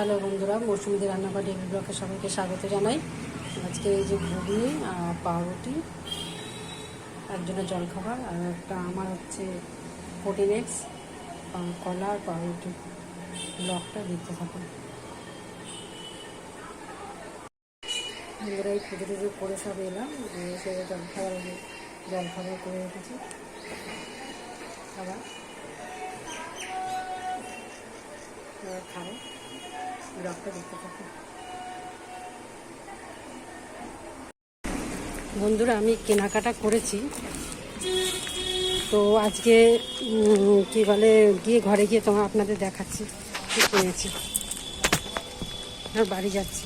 Hello বন্ধুরা, মৌসুমীদের রান্নাঘর daily ব্লগে সবাইকে স্বাগত জানাই। আজকে এই যে ঘুগনি আর পাউরুটি, একজনের জলখাবার, আর একটা আমার হচ্ছে প্রোটিনেক্স, কলা আর পাউরুটি। ব্লগটা দেখতে থাকুন বন্ধুরা। এই পুজো টুজো করে সব এলাম, সে জলখাবার করে রেখেছি। আবার খাবো, ব্লগটা দেখতে থাকুন বন্ধুরা। আমি কেনাকাটা করেছি, তো আজকে কি বলে গিয়ে ঘরে গিয়ে আপনাদের দেখাচ্ছি কি কিনেছি। আর বাড়ি যাচ্ছি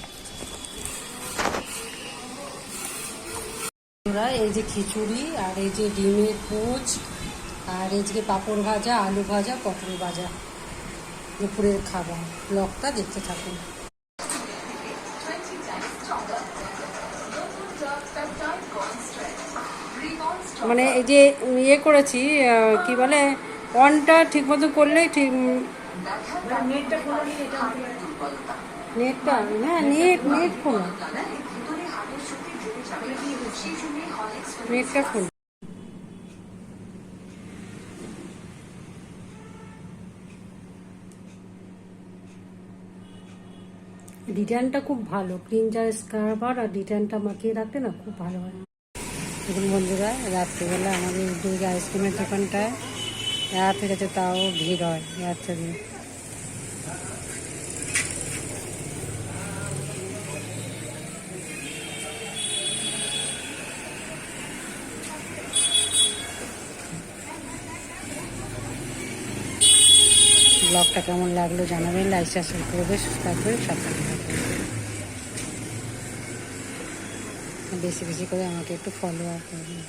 বন্ধুরা। এই যে খিচুড়ি, আর এই যে ডিমের পোচ, আর এই যে পাঁপড় ভাজা, আলু ভাজা, পটল ভাজা, দুপুরের খাবার। ব্লগটা দেখতে থাকুন। মানে এই যে ইয়ে করেছি, কি বলে, অনটা ঠিক মতো করলেই ঠিক। নেটটা, হ্যাঁ নেট খোলো, নেটটা খোলো। ডিজাইনটা খুব ভালো, ক্লিনজার স্ক্রাবার আর ডিজাইনটা মাখিয়ে রাখতে না খুব ভালো হয়। দেখুন বন্ধুরা, রাত্রিবেলা আমাদের দুর্গা আইসক্রিমের দোকানটায় রাত হয়ে গেছে, তাও ভিড় হয় রাত্রে দিয়ে। ব্লগটা কেমন লাগলো জানাবেন, লাইক সাবস্ক্রাইব করবে, থাকবে, সাবধানে থাকবে। বেশি বেশি করে আমাকে একটু ফলো করবেন।